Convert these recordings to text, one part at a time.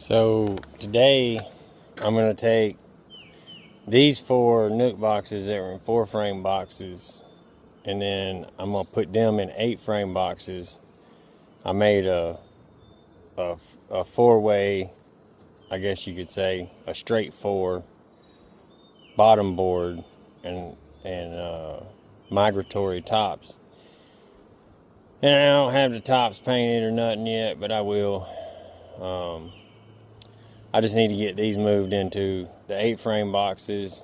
So today I'm going to take these 4 Nook boxes that were in 4-frame boxes, and then I'm going to put them in 8-frame boxes. I made a 4-way, I guess you could say, a straight 4 bottom board and migratory tops. And I don't have the tops painted or nothing yet, but I will. I just need to get these moved into the 8-frame boxes,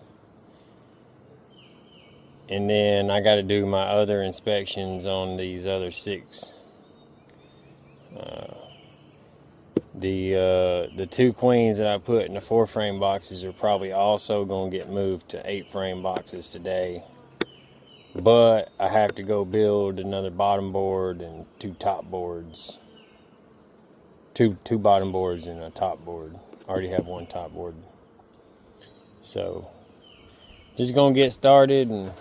and then I got to do my other inspections on these other 6. The 2 queens that I put in the 4-frame boxes are probably also going to get moved to 8-frame boxes today, but I have to go build another bottom board and 2 top boards. Two bottom boards and a top board. I already have 1 top board. So just gonna get started and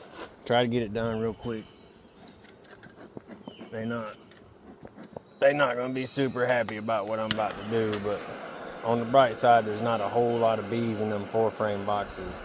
try to get it done real quick. They're not gonna be super happy about what I'm about to do, but on the bright side, there's not a whole lot of bees in them 4-frame boxes.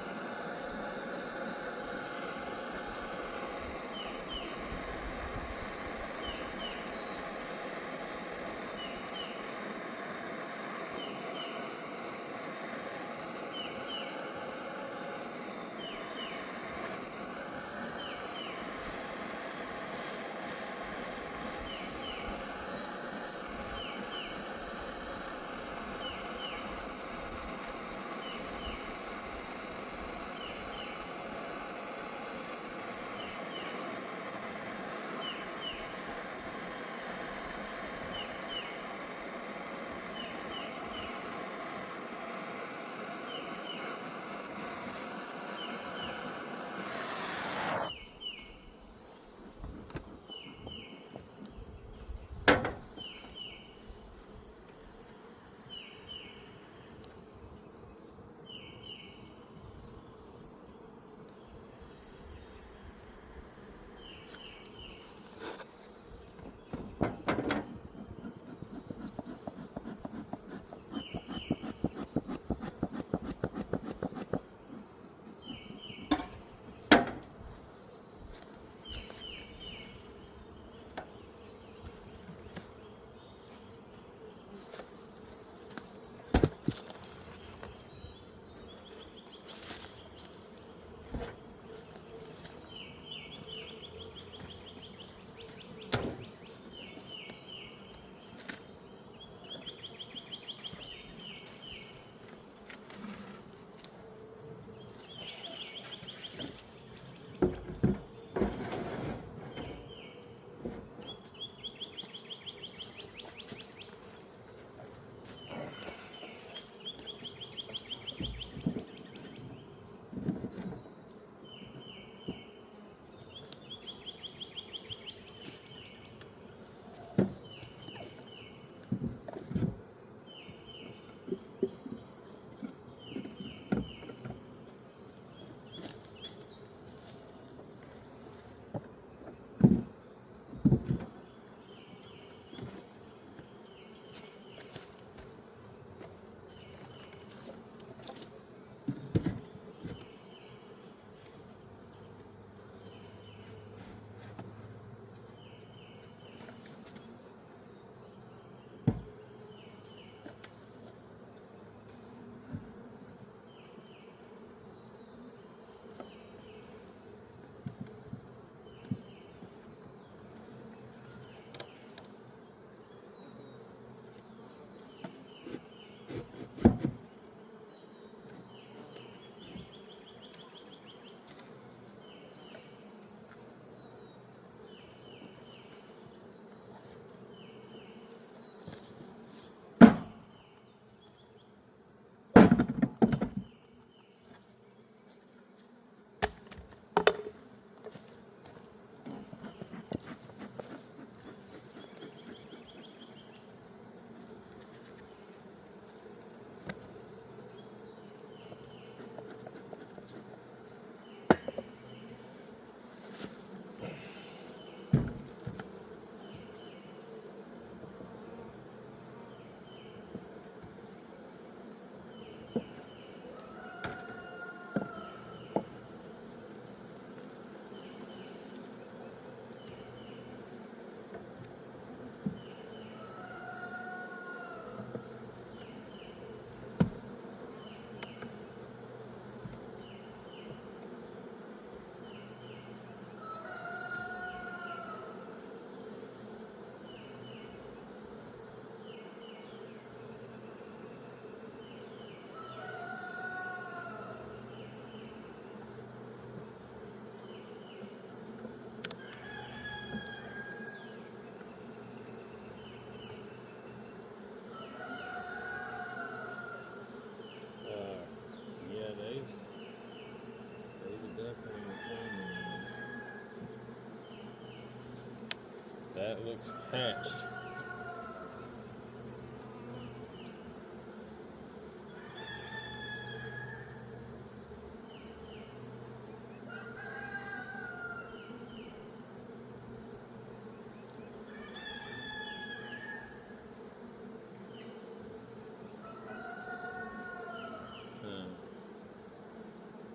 that looks hatched.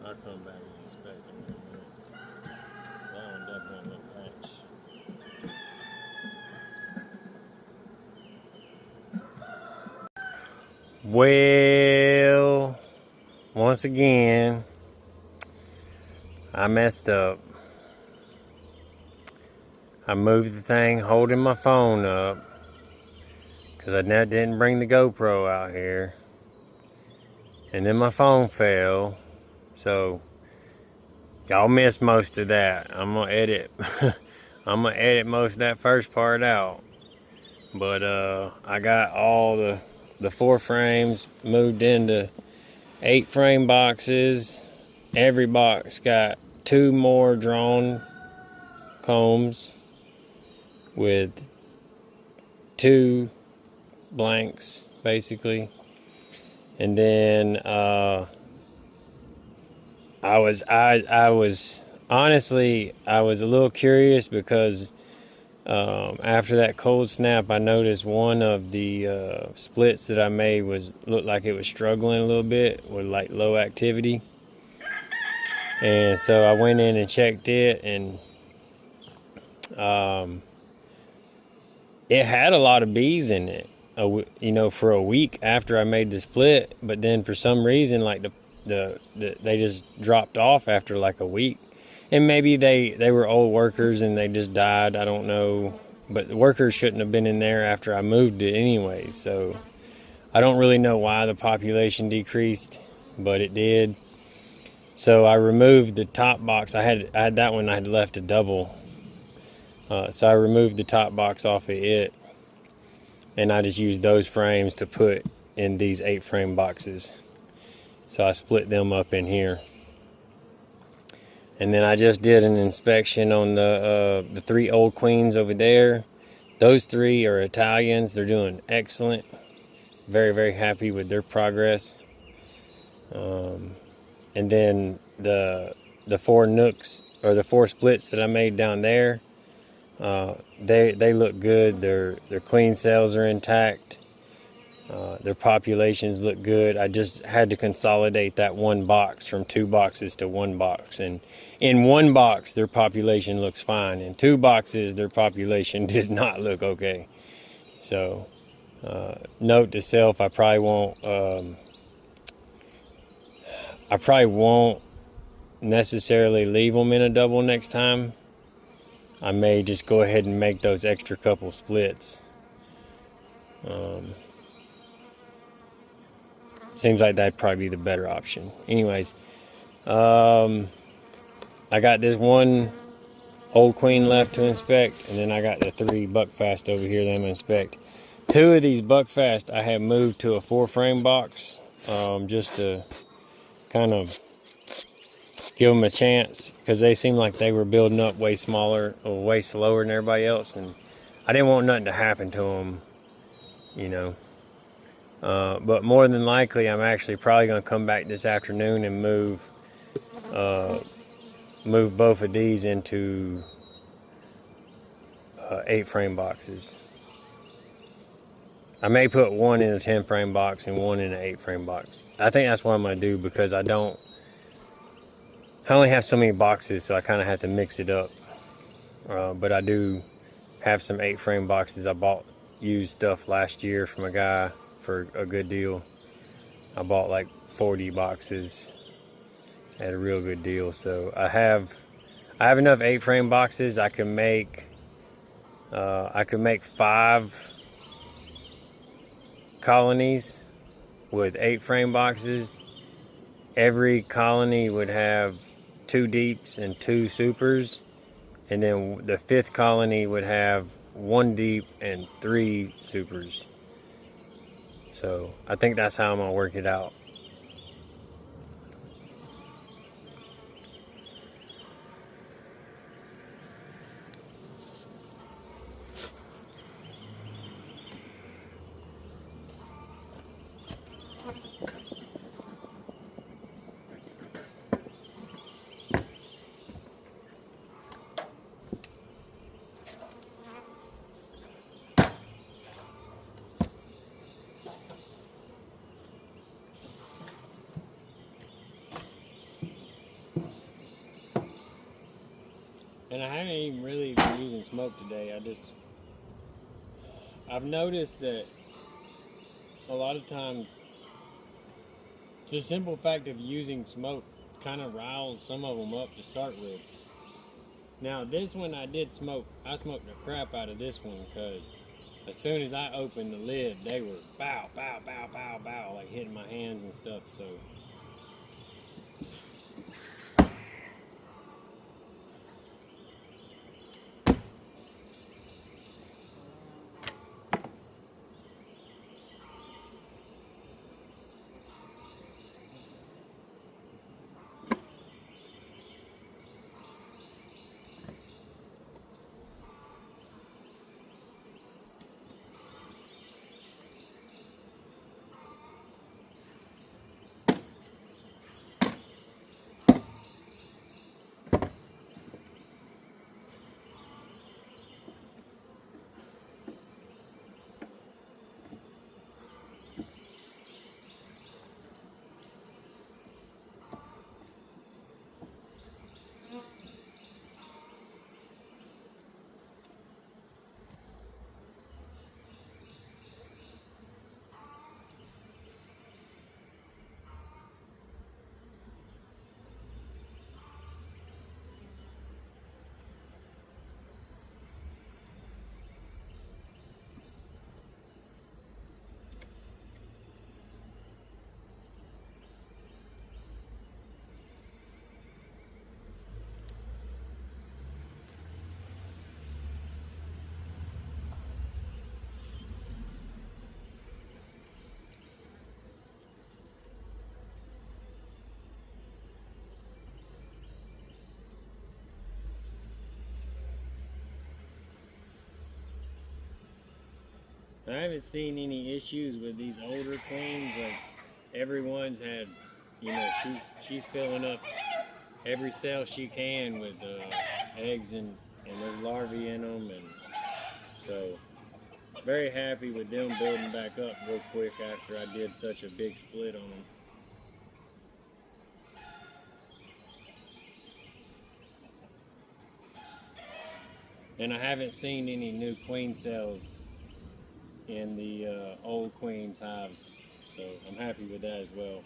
I'll come back and inspect them in a minute. That one definitely looked hatched. Well, once again, I messed up. I moved the thing holding my phone up because I didn't bring the GoPro out here. And then my phone fell. So y'all missed most of that. I'm gonna edit I'm gonna edit most of that first part out. But I got all the 4 frames moved into 8 frame boxes. Every box got 2 more drawn combs with 2 blanks basically. And then I was honestly I was a little curious because after that cold snap, I noticed one of the splits that I made looked like it was struggling a little bit with like low activity, and so I went in and checked it, and it had a lot of bees in it, you know, for a week after I made the split. But then for some reason, like they just dropped off after like a week. And maybe they were old workers and they just died. I don't know. But the workers shouldn't have been in there after I moved it anyway. So I don't really know why the population decreased, but it did. So I removed the top box. I had that one I had left a double. So I removed the top box off of it. And I just used those frames to put in these 8 frame boxes. So I split them up in here. And then I just did an inspection on the 3 old queens over there. Those 3 are Italians. They're doing excellent. Very, very happy with their progress. And then the 4 nooks, or the 4 splits that I made down there, they look good. Their queen cells are intact. Their populations look good. I just had to consolidate that 1 box from 2 boxes to 1 box. And in 1 box, their population looks fine. In 2 boxes, their population did not look okay. So, note to self, I probably won't necessarily leave them in a double next time. I may just go ahead and make those extra couple splits. Seems like that'd probably be the better option. Anyways, I got this 1 old queen left to inspect, and then I got the 3 Buckfast over here that I'm gonna inspect. 2 of these Buckfast I have moved to a 4 frame box, just to kind of give them a chance, because they seem like they were building up way smaller or way slower than everybody else, and I didn't want nothing to happen to them, you know. But more than likely, I'm actually probably going to come back this afternoon and move both of these into 8 frame boxes. I may put 1 in a 10 frame box and 1 in an 8 frame box. I think that's what I'm going to do, because I only have so many boxes, so I kind of have to mix it up. But I do have some 8 frame boxes. I bought used stuff last year from a guy for a good deal. I bought like 40 boxes at a real good deal. So I have enough 8 frame boxes. I could make 5 colonies with 8 frame boxes. Every colony would have 2 deeps and 2 supers, and then the 5th colony would have 1 deep and 3 supers. So I think that's how I'm gonna work it out. And I haven't even really been using smoke today. I've noticed that a lot of times the simple fact of using smoke kind of riles some of them up to start with. Now this one I smoked the crap out of this one because as soon as I opened the lid, they were bow, bow, bow, bow, bow, like hitting my hands and stuff, so. I haven't seen any issues with these older queens. Like everyone's had, you know, she's filling up every cell she can with eggs and there's larvae in them, and so very happy with them building back up real quick after I did such a big split on them. And I haven't seen any new queen cells in the old queen's hives, so I'm happy with that as well.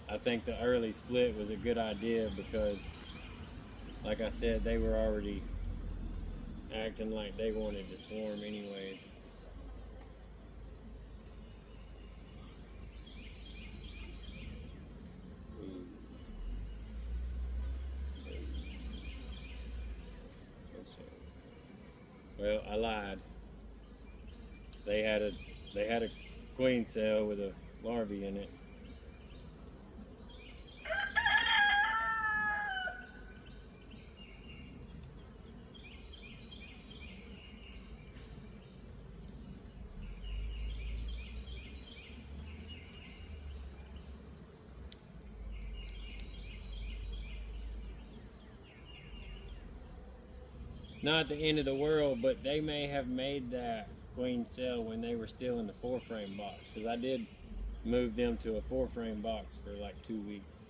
I think the early split was a good idea because, like I said, they were already acting like they wanted to swarm anyways. Well, I lied. They had a queen cell with a larvae in it. Not the end of the world, but they may have made that queen cell when they were still in the 4-frame box, because I did move them to a 4-frame box for like 2 weeks.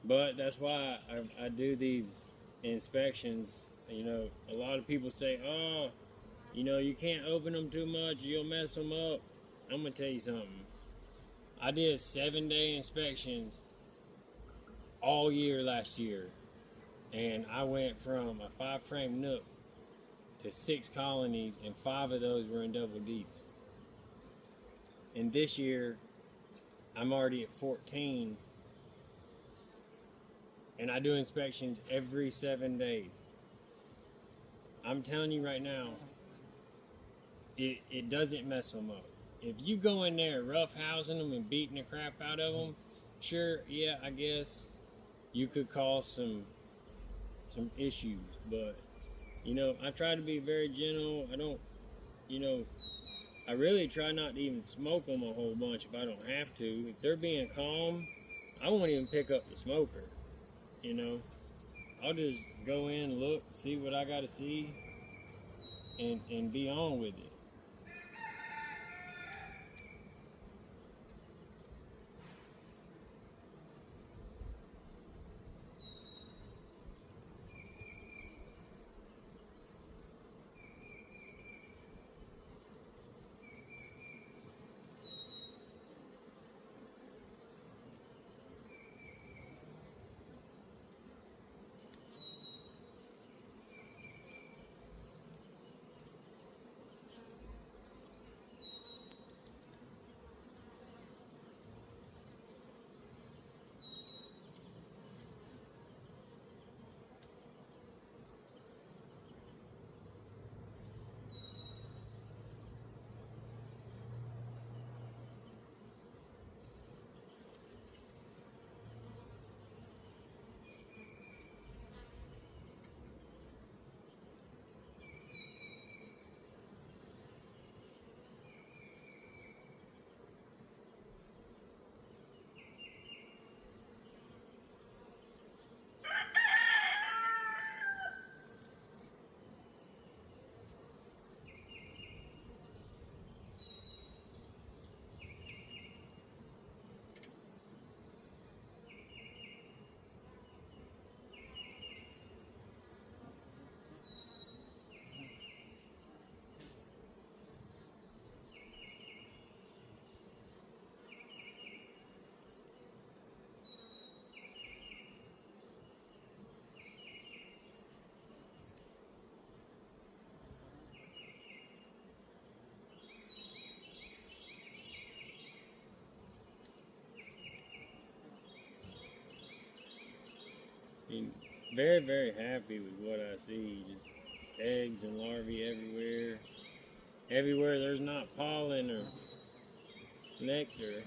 But that's why I do these inspections. You know, a lot of people say, oh, you know, you can't open them too much, you'll mess them up. I'm going to tell you something. I did 7-day inspections all year last year. And I went from a 5-frame nook to 6 colonies, and 5 of those were in double Ds. And this year, I'm already at 14. And I do inspections every 7 days. I'm telling you right now, it doesn't mess them up. If you go in there rough housing them and beating the crap out of them, Sure, yeah, I guess you could cause some issues, but I try to be very gentle. I don't, you know, I really try not to even smoke them a whole bunch if I don't have to. If they're being calm, I won't even pick up the smoker. You know, I'll just go in, look, see what I got to see, and be on with it. I mean, very, very happy with what I see. Just eggs and larvae everywhere. Everywhere there's not pollen or nectar.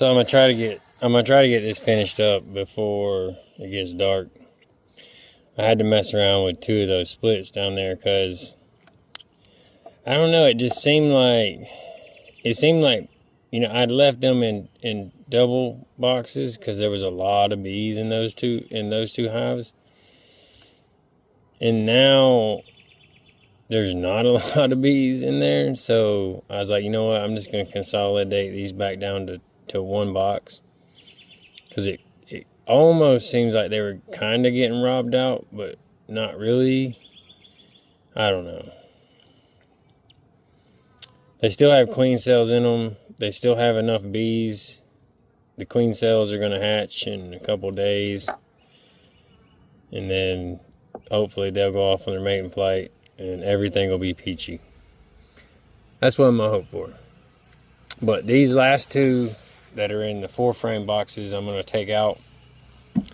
So I'm gonna try to get this finished up before it gets dark. I had to mess around with 2 of those splits down there because I don't know, it seemed like I'd left them in double boxes because there was a lot of bees in those two hives. And now there's not a lot of bees in there, so I was like, you know what, I'm just going to consolidate these back down to 1 box, because it almost seems like they were kind of getting robbed out, but not really. I don't know. They still have queen cells in them. They still have enough bees. The queen cells are going to hatch in a couple days, and then hopefully they'll go off on their mating flight and everything will be peachy. That's what I'm going to hope for. But these last 2 that are in the 4-frame boxes, I'm going to take out. I'm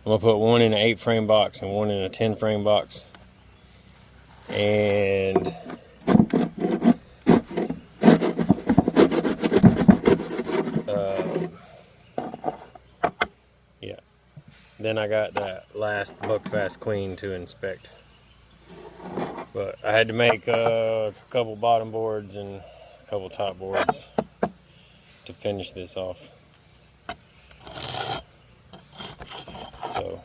going to put one in an 8-frame box and one in a 10-frame box. And yeah. Then I got that last Buckfast queen to inspect. But I had to make a couple bottom boards and a couple top boards to finish this off. So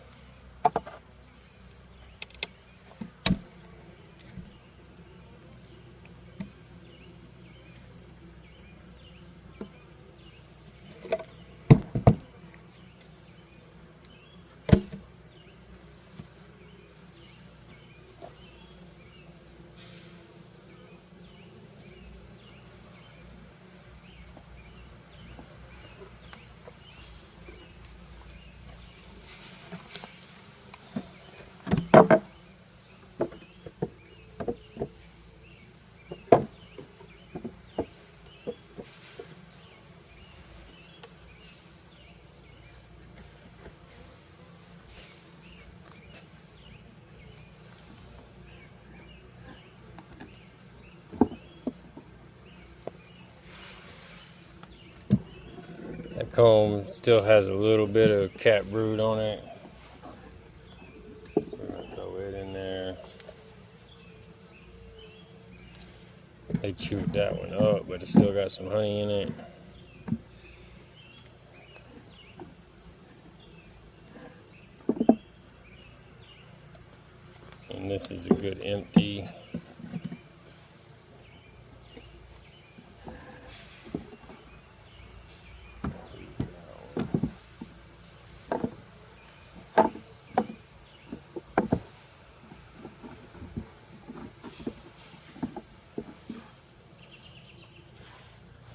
that comb still has a little bit of cat brood on it. So we're going to throw it in there. They chewed that one up, but it still got some honey in it. And this is a good empty.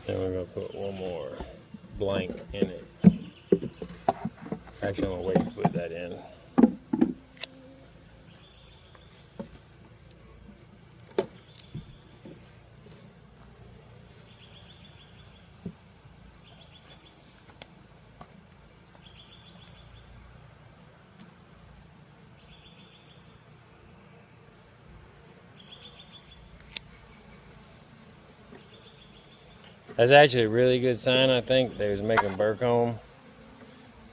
Then we're going to put one more blank in it. Actually, I'm going to wait to put that in. That's actually a really good sign, I think. They was making burr comb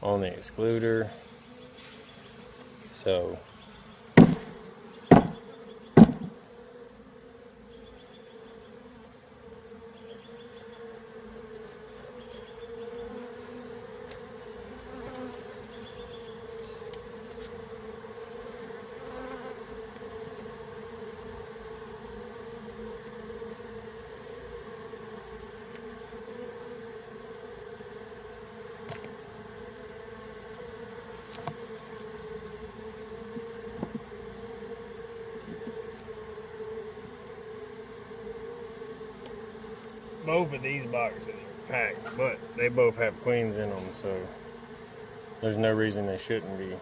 on the excluder. So both of these boxes are packed, but they both have queens in them, so there's no reason they shouldn't be.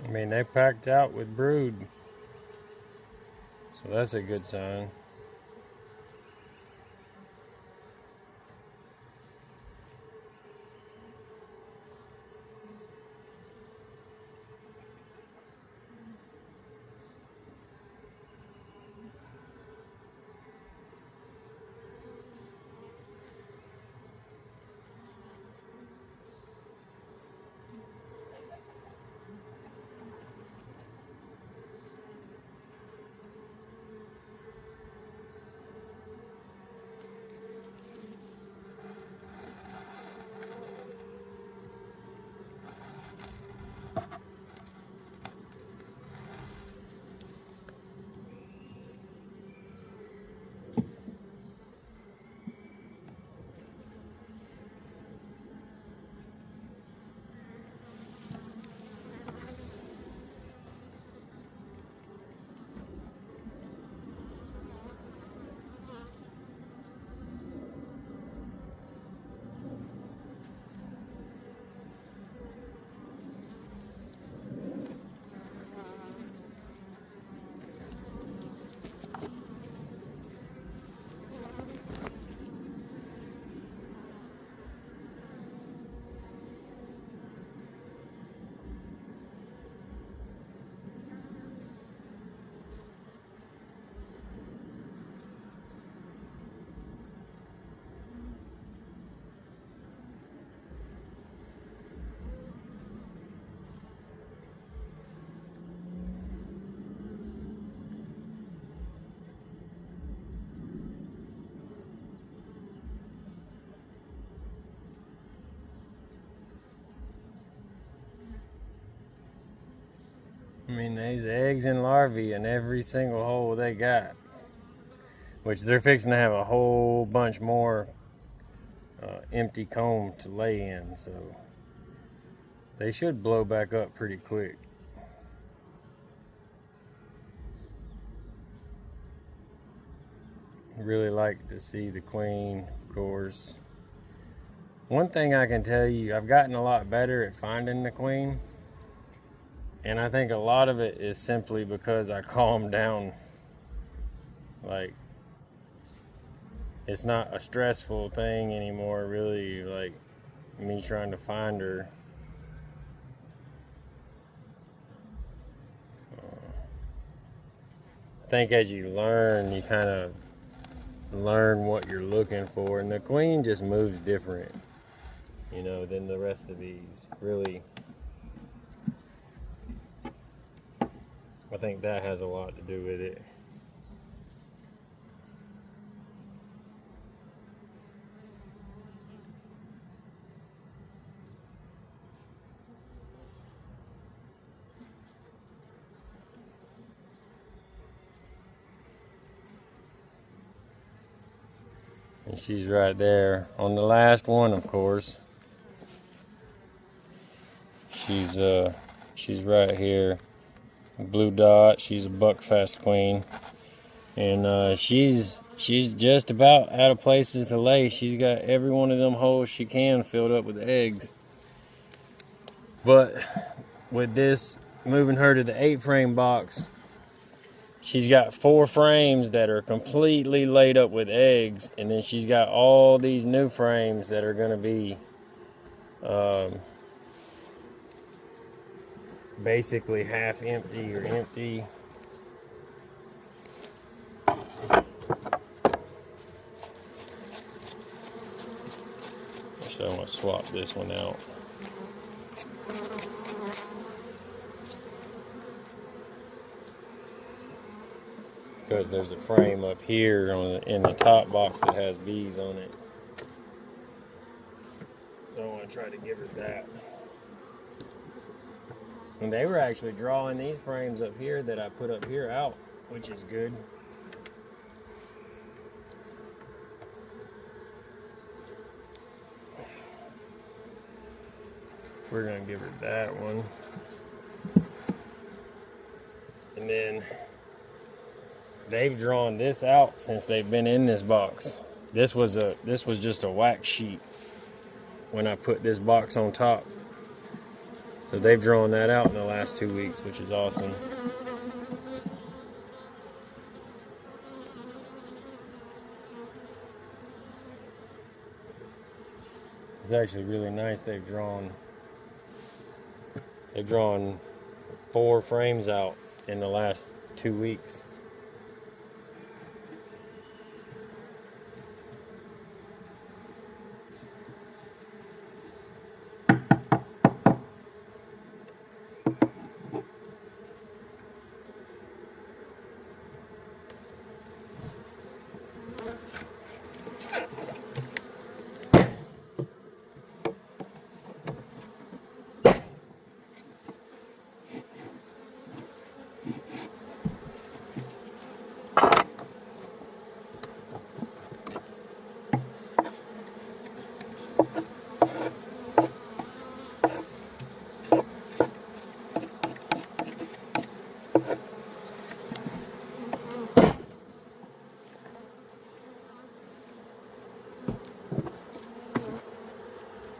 I mean, they packed out with brood, so that's a good sign. I mean, there's eggs and larvae in every single hole they got, which they're fixing to have a whole bunch more empty comb to lay in, so they should blow back up pretty quick. Really like to see the queen, of course. One thing I can tell you, I've gotten a lot better at finding the queen, and I think a lot of it is simply because I calmed down. Like, it's not a stressful thing anymore, really, like me trying to find her. I think as you learn, you kind of learn what you're looking for, and the queen just moves different, you know, than the rest of these. Really, I think that has a lot to do with it. And she's right there on the last one, of course. She's right here. Blue dot. She's a Buckfast queen, and she's just about out of places to lay. She's got every one of them holes she can filled up with eggs. But with this, moving her to the 8-frame box, she's got 4 frames that are completely laid up with eggs, and then she's got all these new frames that are going to be basically half empty or empty. So I'm going to swap this one out. Because there's a frame up here in the top box that has bees on it. So I want to try to give her that. And they were actually drawing these frames up here that I put up here out, which is good. We're going to give her that one. And then they've drawn this out since they've been in this box. This was just a wax sheet when I put this box on top. So they've drawn that out in the last 2 weeks, which is awesome. It's actually really nice. They've drawn 4 frames out in the last 2 weeks.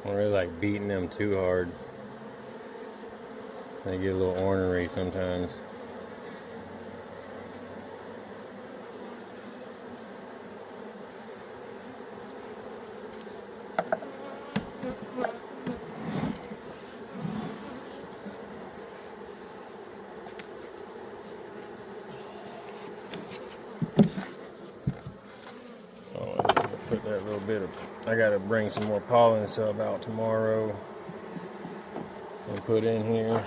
I don't really like beating them too hard. They get a little ornery sometimes. Put that little bit of, I gotta bring some more pollen sub out tomorrow and put in here.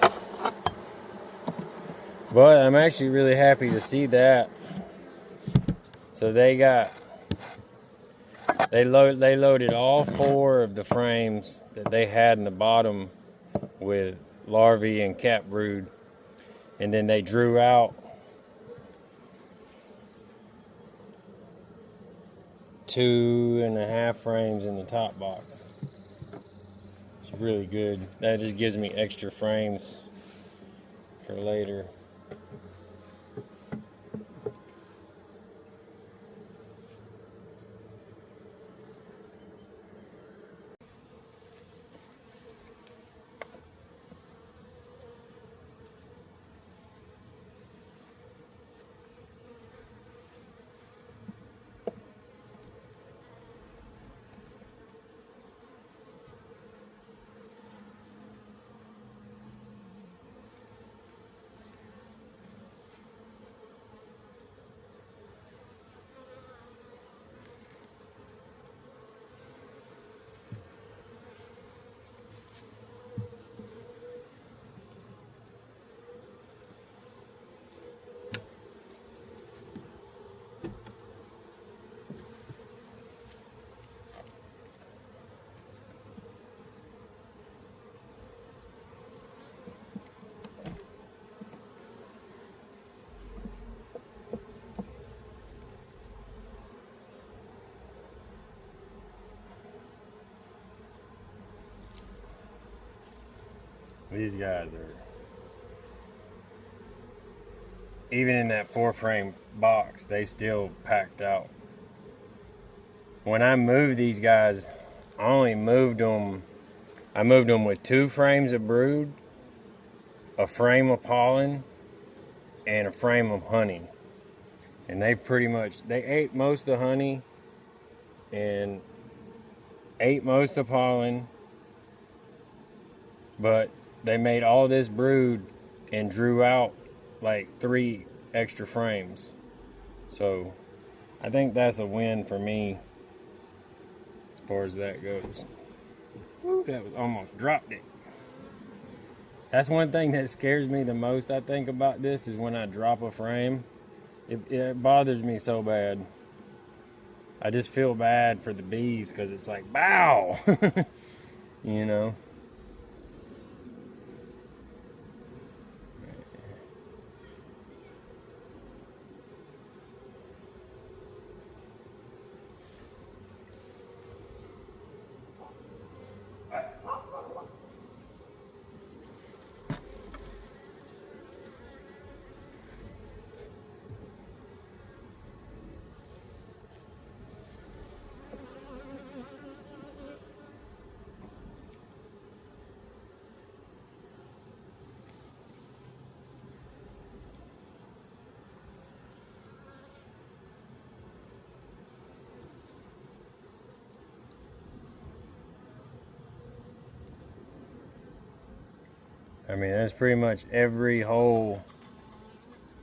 But I'm actually really happy to see that. So they loaded all 4 of the frames that they had in the bottom with larvae and cat brood, and then they drew out 2.5 frames in the top box. It's really good. That just gives me extra frames for later. These guys are, even in that 4-frame box, they still packed out. When I moved these guys, I moved them with 2 frames of brood, a frame of pollen, and a frame of honey. And they ate most of the honey and ate most of pollen, but they made all this brood and drew out like 3 extra frames. So I think that's a win for me as far as that goes. Woo, that was almost dropped it. That's one thing that scares me the most, I think, about this is when I drop a frame. It bothers me so bad. I just feel bad for the bees because it's like, bow, you know. I mean, there's pretty much every hole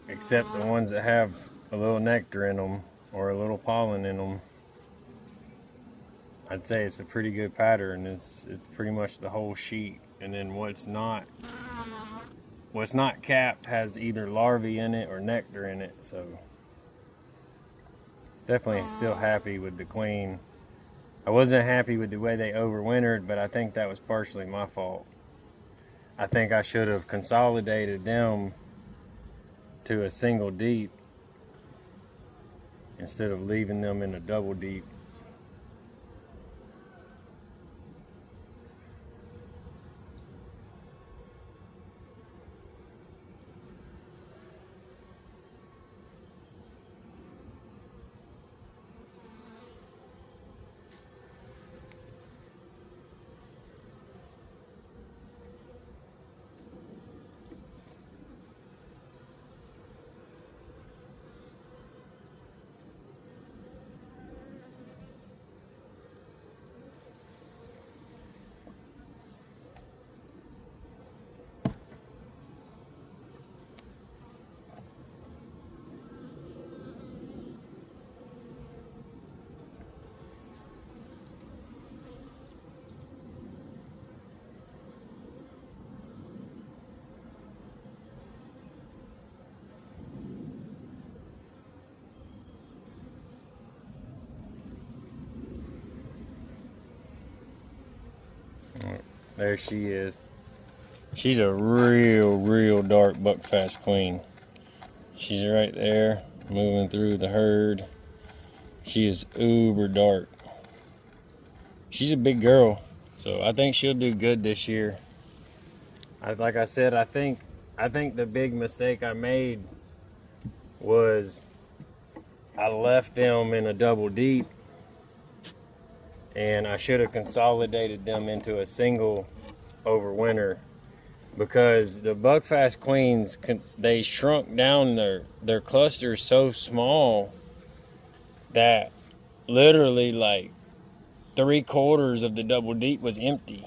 except the ones that have a little nectar in them or a little pollen in them. I'd say it's a pretty good pattern. It's pretty much the whole sheet. And then what's not capped has either larvae in it or nectar in it. So definitely still happy with the queen. I wasn't happy with the way they overwintered, but I think that was partially my fault. I think I should have consolidated them to a single deep instead of leaving them in a double deep. There she is. She's a real dark Buckfast queen. She's right there, moving through the herd. She is uber dark. She's a big girl, so I think she'll do good this year. Like I said, I think the big mistake I made was I left them in a double deep, and I should have consolidated them into a single over winter, because the Buckfast queens, they shrunk down their clusters so small that literally like 3/4 of the double deep was empty.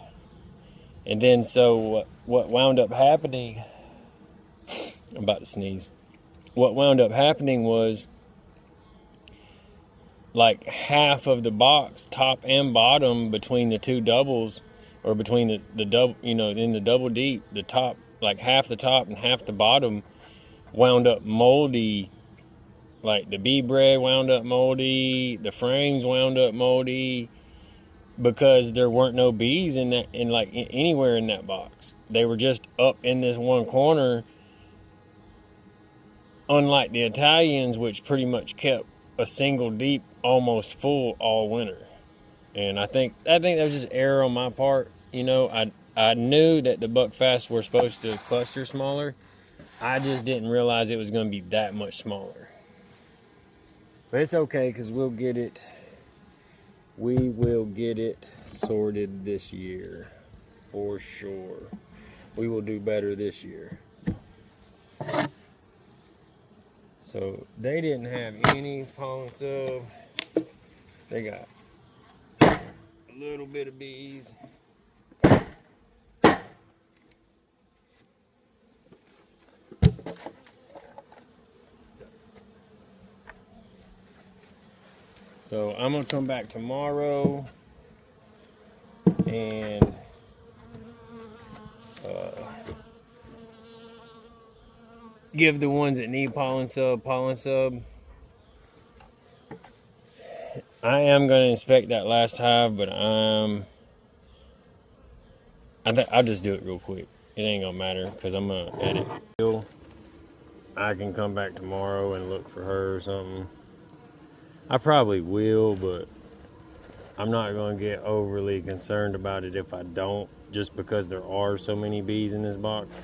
And then so what wound up happening, I'm about to sneeze. What wound up happening was like half of the box, top and bottom, between the two doubles, or between the double, you know, in the double deep, the top, like half the top and half the bottom wound up moldy. Like the bee bread wound up moldy, the frames wound up moldy, because there weren't no bees in that, anywhere in that box. They were just up in this one corner, unlike the Italians, which pretty much kept a single deep almost full all winter. And I think that was just error on my part. You know, I knew that the Buckfast were supposed to cluster smaller. I just didn't realize it was going to be that much smaller. But it's okay, because we'll get it. We will get it sorted this year, for sure. We will do better this year. So they didn't have any pollen sub. They got a little bit of bees. So I'm gonna come back tomorrow and give the ones that need pollen sub. I am gonna inspect that last hive, but I'll just do it real quick. It ain't gonna matter, because I'm gonna edit. I can come back tomorrow and look for her or something. I probably will, but I'm not going to get overly concerned about it if I don't, just because there are so many bees in this box.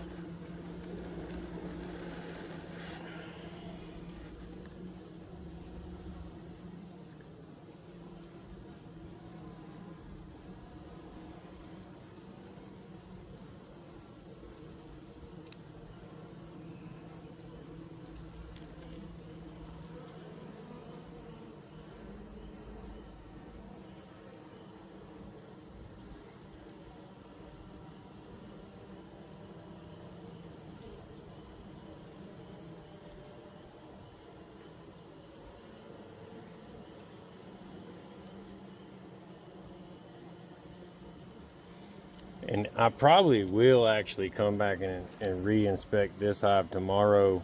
And I probably will actually come back and re-inspect this hive tomorrow,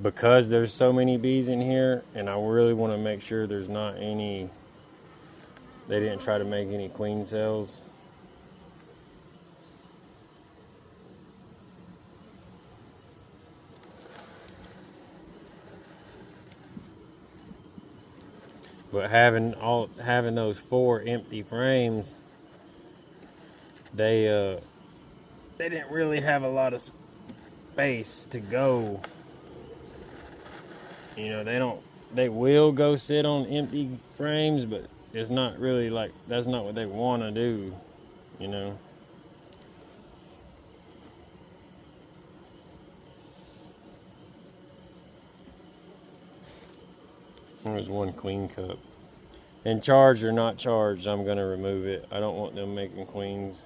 because there's so many bees in here, and I really want to make sure there's not any, they didn't try to make any queen cells. But having those 4 empty frames, they didn't really have a lot of space to go. You know, they will go sit on empty frames, but it's not really like, that's not what they want to do, you know. There's one queen cup. And charged or not charged, I'm gonna remove it. I don't want them making queens,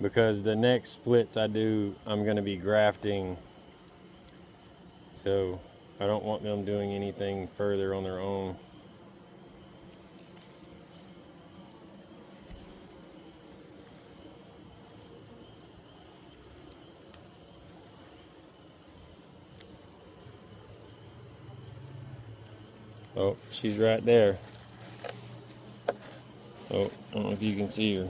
because the next splits I do, I'm gonna be grafting. So I don't want them doing anything further on their own. Oh, she's right there. Oh, I don't know if you can see her.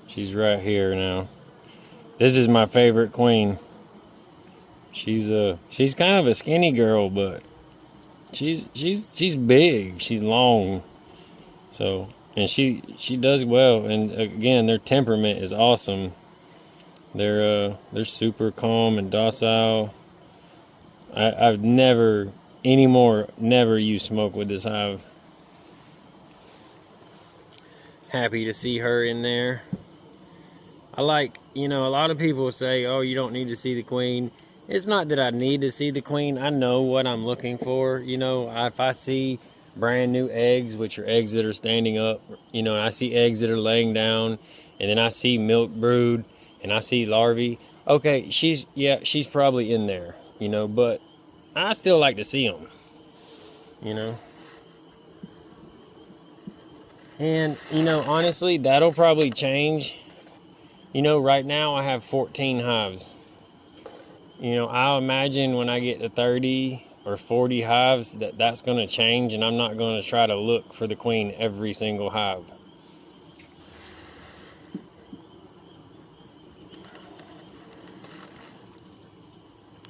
She's right here now. This is my favorite queen. She's kind of a skinny girl, but she's big. She's long. So, and she does well. And again, their temperament is awesome. They're super calm and docile. I've never used smoke with this hive. Happy to see her in there. I like, you know, a lot of people say, oh, you don't need to see the queen. It's not that I need to see the queen. I know what I'm looking for. You know, if I see brand new eggs, which are eggs that are standing up, you know, and I see eggs that are laying down, and then I see milk brood, and I see larvae, okay, she's probably in there, you know, but I still like to see them, you know. And, you know, honestly, that'll probably change. You know, right now I have 14 hives. You know, I'll imagine when I get to 30 or 40 hives that's going to change, and I'm not going to try to look for the queen every single hive.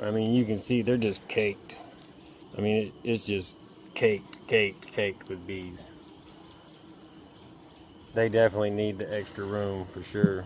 I mean, you can see they're just caked. I mean, it's just caked with bees. They definitely need the extra room for sure.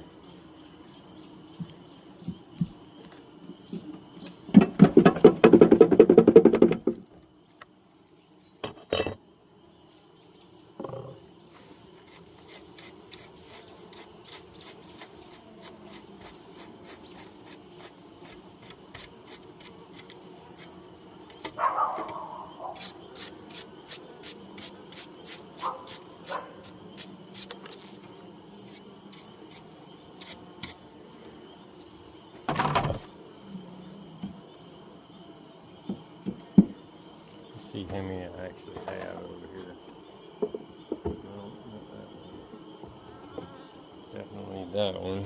Let's see how many I actually have over here. No, not that one. Definitely that one.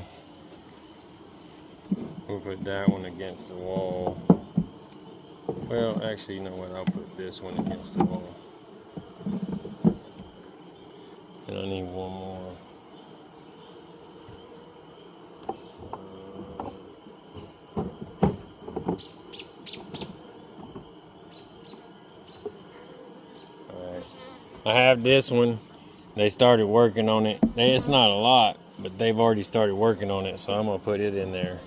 We'll put that one against the wall. Well, actually, you know what? I'll put this one against the wall. And I need one more. Alright. I have this one. They started working on it. It's not a lot, but they've already started working on it, so I'm going to put it in there.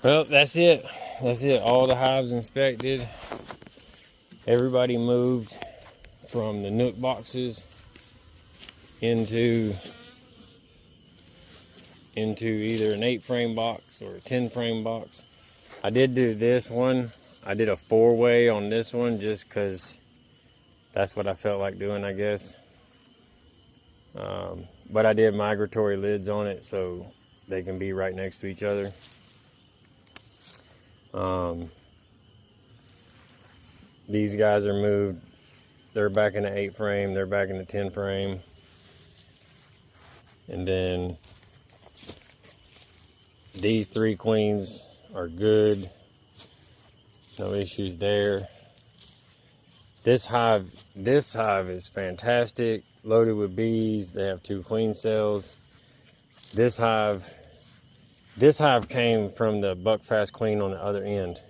Well, that's it. That's it. All the hives inspected. Everybody moved from the nook boxes into either an 8-frame box or a 10-frame box. I did do this one. I did a 4-way on this one just because that's what I felt like doing, I guess. But I did migratory lids on it so they can be right next to each other. These guys are moved. They're back in the 8-frame. They're back in the 10-frame. And then these 3 queens are good. No issues there. This hive is fantastic. Loaded with bees. They have 2 queen cells. This hive came from the Buckfast queen on the other end.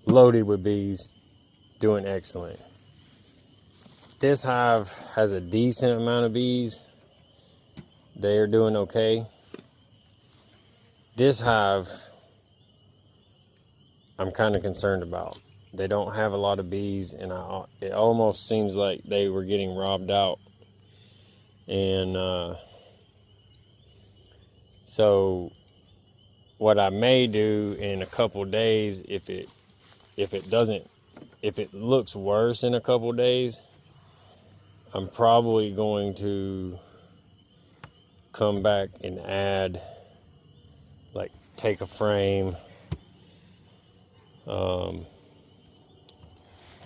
Loaded with bees. Doing excellent. This hive has a decent amount of bees. They are doing okay. This hive, I'm kind of concerned about. They don't have a lot of bees, and it almost seems like they were getting robbed out. And so what I may do in a couple days, if it looks worse in a couple days, I'm probably going to come back and add, like, take a frame. I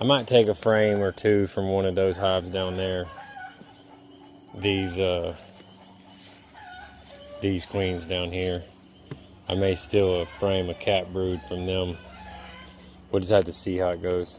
might take a frame or 2 from one of those hives down there. These queens down here. I may steal a frame of cat brood from them. We'll just have to see how it goes.